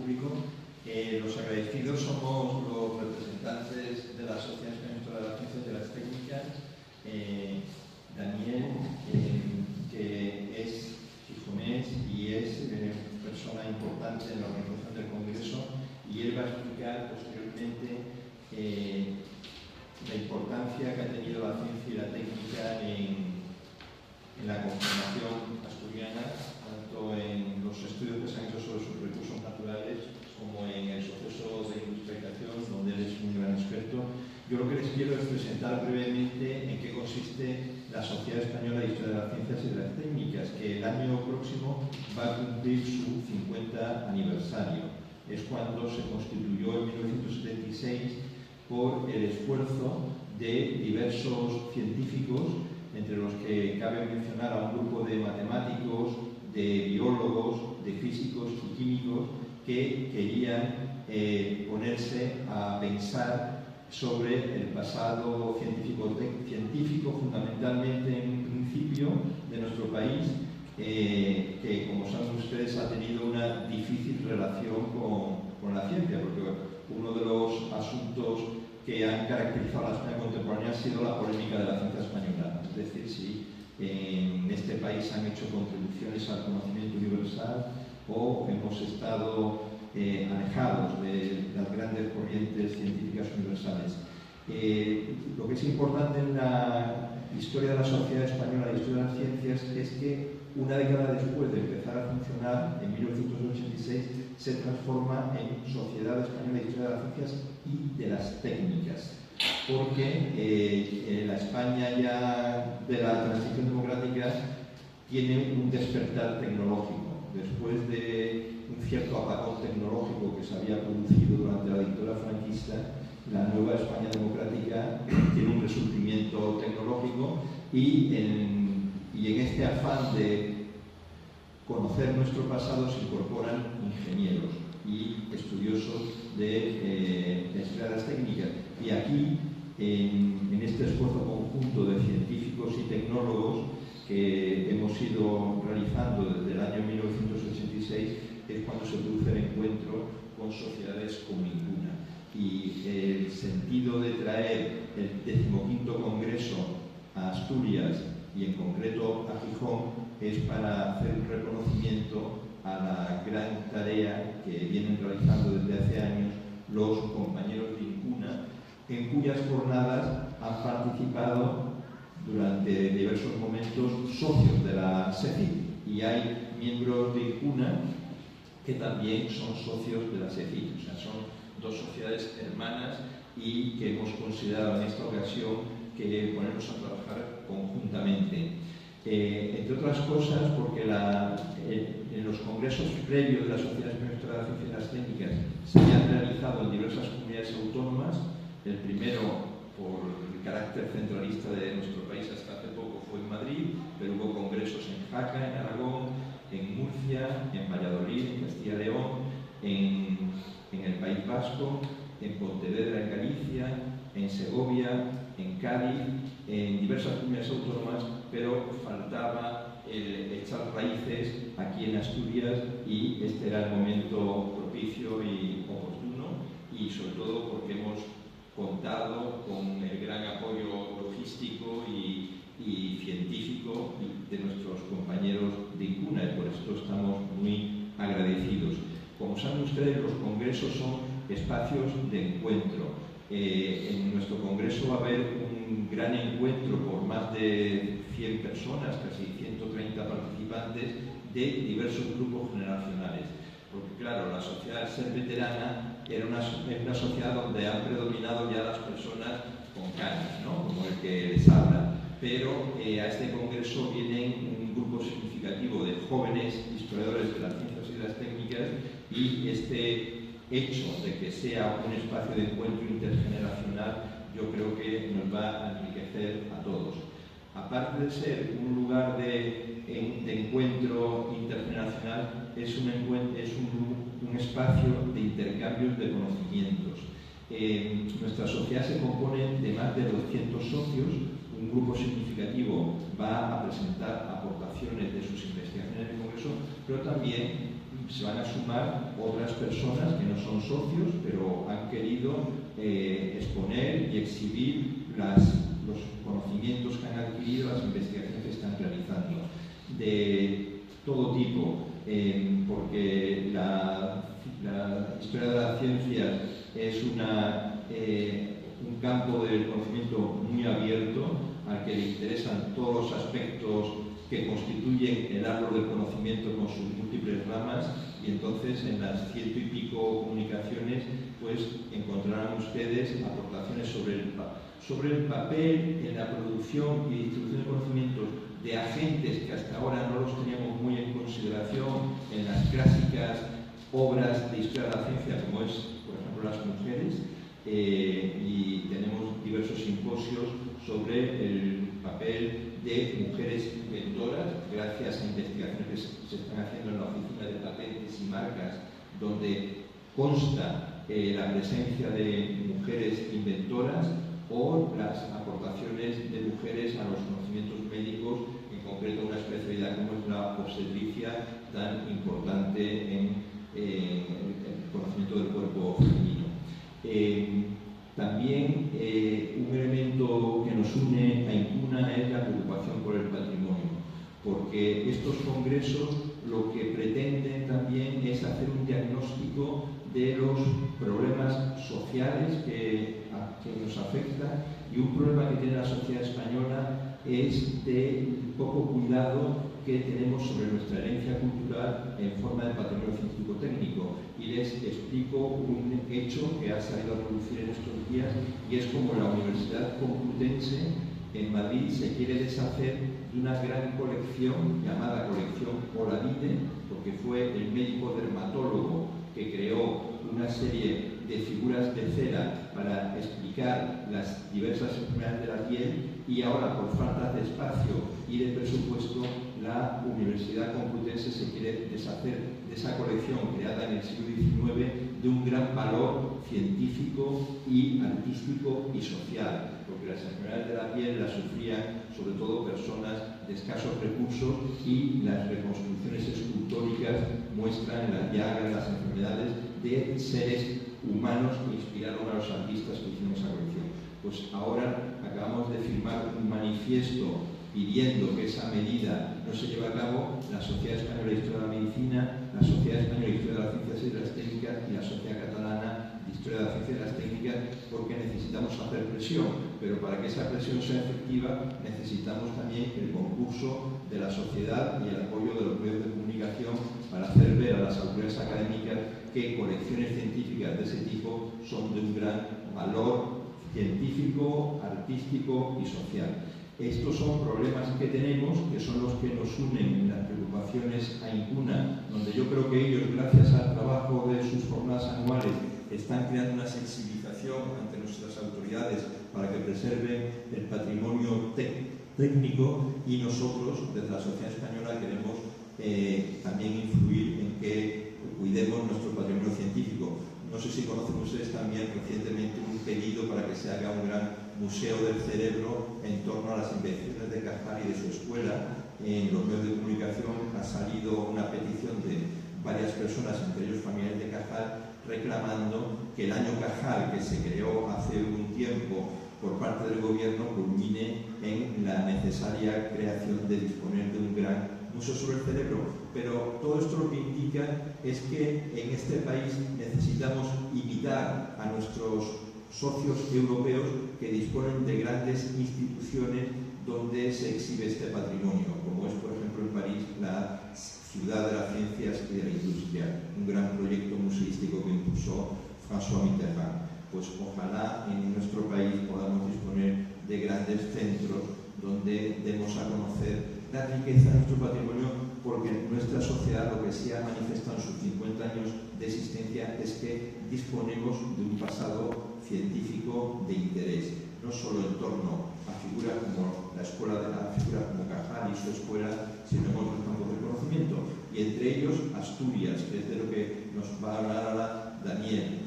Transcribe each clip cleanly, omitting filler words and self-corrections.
público. Los agradecidos somos los representantes de la Sociedad Española de las Ciencias y de las Técnicas, Daniel, que es gijonés y es persona importante en la organización del Congreso, y él va a explicar posteriormente la importancia que ha tenido la ciencia y la técnica en la conformación asturiana, tanto en los estudios que se han hecho sobre sus recursos naturales como en el proceso de industrialización, donde él es un gran experto. Yo lo que les quiero es presentar brevemente en qué consiste la Sociedad Española de Historia de las Ciencias y de las Técnicas, que el año próximo va a cumplir su 50 aniversario. Es cuando se constituyó en 1976 por el esfuerzo de diversos científicos, entre los que cabe mencionar a un grupo de matemáticos, de biólogos, de físicos y químicos que querían ponerse a pensar sobre el pasado científico fundamentalmente en un principio de nuestro país, que, como saben ustedes, ha tenido una difícil relación con la ciencia, porque uno de los asuntos que han caracterizado a la España contemporánea ha sido la polémica de la ciencia española. Es decir, si en este país han hecho contribuciones al conocimiento universal o hemos estado alejados de las grandes corrientes científicas universales. Lo que es importante en la historia de la Sociedad Española de Historia de las Ciencias es que una década después de empezar a funcionar, en 1986, se transforma en Sociedad Española de Historia de las Ciencias y de las Técnicas, porque la España ya de la transición democrática tiene un despertar tecnológico. Después de un cierto apagón tecnológico que se había producido durante la dictadura franquista, la nueva España democrática tiene un resurgimiento tecnológico y en este afán de conocer nuestro pasado se incorporan ingenieros y estudiosos de historia de las técnicas. Y aquí, en este esfuerzo conjunto de científicos y tecnólogos que hemos ido realizando desde el año 1986, es cuando se produce el encuentro con sociedades como ninguna. Y el sentido de traer el 15º Congreso a Asturias y en concreto a Gijón es para hacer un reconocimiento a la gran tarea que vienen realizando desde hace años los compañeros de INCUNA, en cuyas jornadas han participado durante diversos momentos socios de la SECIT, y hay miembros de INCUNA que también son socios de la SECIT, o sea, son dos sociedades hermanas y que hemos considerado en esta ocasión que ponernos a trabajar conjuntamente. Entre otras cosas, porque en los congresos previos de la Sociedad Española de las Ciencias y las Técnicas se han realizado en diversas comunidades autónomas. El primero, por el carácter centralista de nuestro país hasta hace poco, fue en Madrid, pero hubo congresos en Jaca, en Aragón, en Murcia, en Valladolid, en Castilla y León, en el País Vasco, en Pontevedra, en Galicia, en Segovia, en Cádiz, en diversas comunidades autónomas, pero faltaba el echar raíces aquí en Asturias, y este era el momento propicio y oportuno, y sobre todo porque hemos contado con el gran apoyo logístico y científico de nuestros compañeros de INCUNA, y por esto estamos muy agradecidos. Como saben ustedes, los congresos son espacios de encuentro. En nuestro congreso va a haber un gran encuentro por más de 100 personas, casi 130 participantes de diversos grupos generacionales. Porque claro, la sociedad, al ser veterana, era una sociedad donde han predominado ya las personas con canas, ¿no? Como el que les habla. Pero a este congreso vienen un grupo significativo de jóvenes historiadores de las ciencias y de las técnicas, y este hecho de que sea un espacio de encuentro intergeneracional, yo creo que nos va a enriquecer a todos. Aparte de ser un lugar de encuentro intergeneracional, es un espacio de intercambios de conocimientos. Nuestra sociedad se compone de más de 200 socios. Un grupo significativo va a presentar aportaciones de sus investigaciones en el Congreso, pero también se van a sumar otras personas que no son socios, pero han querido exponer y exhibir los conocimientos que han adquirido, las investigaciones que están realizando, de todo tipo, porque la historia de las ciencias es un campo del conocimiento muy abierto, al que le interesan todos los aspectos que constituyen el árbol del conocimiento con sus múltiples ramas, y entonces en las 100 y pico comunicaciones pues encontrarán ustedes aportaciones sobre el papel en la producción y distribución de conocimientos de agentes que hasta ahora no los teníamos muy en consideración en las clásicas obras de historia de la ciencia, como es, por ejemplo, las mujeres, y tenemos diversos simposios sobre el papel de mujeres inventoras, gracias a investigaciones que se están haciendo en la Oficina de Patentes y Marcas, donde consta la presencia de mujeres inventoras, o las aportaciones de mujeres a los conocimientos médicos, en concreto una especialidad como es la obstetricia, tan importante en el conocimiento del cuerpo femenino. También un elemento que nos une a INCUNA es la preocupación por el patrimonio, porque estos congresos lo que pretenden también es hacer un diagnóstico de los problemas sociales que nos afectan, y un problema que tiene la sociedad española es del poco cuidado que tenemos sobre nuestra herencia cultural en forma de patrimonio científico-técnico. Y les explico un hecho que ha salido a relucir en estos días, y es como la Universidad Complutense en Madrid se quiere deshacer de una gran colección llamada colección Olavide, porque fue el médico dermatólogo que creó una serie de figuras de cera para explicar las diversas enfermedades de la piel, y ahora, por falta de espacio y de presupuesto, la Universidad Complutense se quiere deshacer de esa colección creada en el siglo XIX, de un gran valor científico y artístico y social, porque las enfermedades de la piel las sufrían sobre todo personas de escasos recursos, y las reconstrucciones escultóricas muestran en las llagas las enfermedades de seres humanos que inspiraron a los artistas que hicieron esa colección. Pues ahora acabamos de firmar un manifiesto pidiendo que esa medida no se lleve a cabo la Sociedad Española de Historia de la Medicina, la Sociedad Española de Historia de las Ciencias y de las Técnicas y la Sociedad Catalana de Historia de la Ciencia y de las Técnicas, porque necesitamos hacer presión, pero para que esa presión sea efectiva necesitamos también el concurso de la sociedad y el apoyo de los medios de comunicación para hacer ver a las autoridades académicas que colecciones científicas de ese tipo son de un gran valor científico, artístico y social. Estos son problemas que tenemos, que son los que nos unen en las preocupaciones a INCUNA, donde yo creo que ellos, gracias al trabajo de sus jornadas anuales, están creando una sensibilización ante nuestras autoridades para que preserven el patrimonio técnico, y nosotros, desde la sociedad española, queremos también influir en que cuidemos nuestro patrimonio científico. No sé si conocen ustedes también recientemente un pedido para que se haga un gran museo del cerebro en torno a las investigaciones de Cajal y de su escuela. En los medios de comunicación ha salido una petición de varias personas, entre ellos familiares de Cajal, reclamando que el año Cajal, que se creó hace un tiempo por parte del gobierno, culmine en la necesaria creación de disponer de un gran museo sobre el cerebro. Pero todo esto lo que indica es que en este país necesitamos imitar a nuestros socios europeos que disponen de grandes instituciones donde se exhibe este patrimonio, como es, por ejemplo, en París la Ciudad de las Ciencias y de la Industria, un gran proyecto museístico que impulsó François Mitterrand. Pues ojalá en nuestro país podamos disponer de grandes centros donde demos a conocer la riqueza de nuestro patrimonio, porque nuestra sociedad lo que sí ha manifestado en sus 50 años de existencia es que disponemos de un pasado científico de interés, no solo en torno a figuras como la escuela de la figura como Cajal y su escuela, sino en otros campos del conocimiento, y entre ellos Asturias, que es de lo que nos va a hablar ahora Daniel.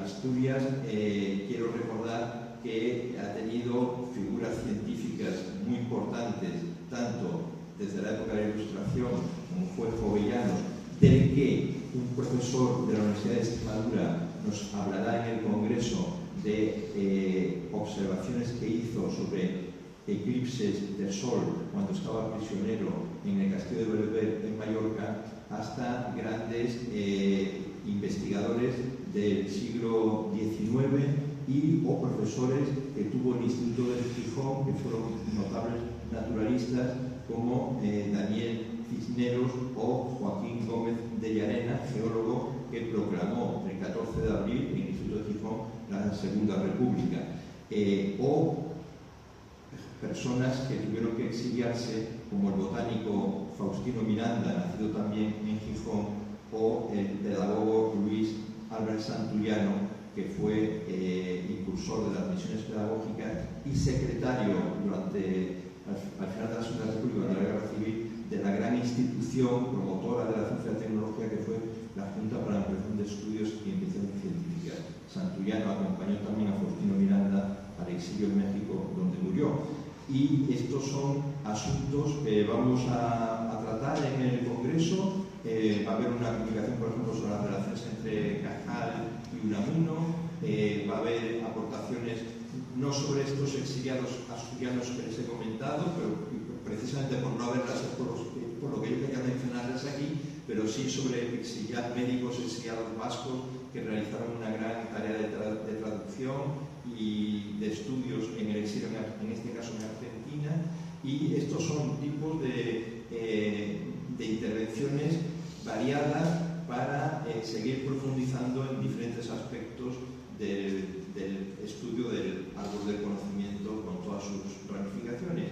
Asturias, quiero recordar que ha tenido figuras científicas muy importantes, tanto desde la época de la Ilustración, como fue Jovellanos, del que un profesor de la Universidad de Extremadura nos hablará en el Congreso de observaciones que hizo sobre eclipses del Sol cuando estaba prisionero en el castillo de Belver en Mallorca, hasta grandes investigadores del siglo XIX o profesores que tuvo el Instituto de Gijón, que fueron notables naturalistas como Daniel Cisneros o Joaquín Gómez de Llarena, geólogo que proclamó el 14 de abril en el Instituto de Gijón la Segunda República, o personas que tuvieron que exiliarse, como el botánico Faustino Miranda, nacido también en Gijón, o el pedagogo Luis Álvarez Santullano, que fue impulsor de las misiones pedagógicas y secretario al final de la Segunda República, de la Guerra Civil, de la gran institución promotora de la ciencia y la tecnología que fue la Junta para la Ampliación de Estudios y Investigaciones Científicas. Santullano acompañó también a Faustino Miranda al exilio en México, donde murió. Y estos son asuntos que vamos a tratar en el Congreso. Va a haber una comunicación, por ejemplo, sobre las relaciones entre Cajal y Unamuno. Va a haber aportaciones no sobre estos exiliados asturianos que les he comentado, pero precisamente por no haberlas, por lo que yo quería mencionarles aquí, pero sí sobre médicos exiliados vascos que realizaron una gran tarea de traducción y de estudios en el exilio, en este caso en Argentina, y estos son tipos de intervenciones variadas para seguir profundizando en diferentes aspectos del estudio del árbol del conocimiento con todas sus ramificaciones.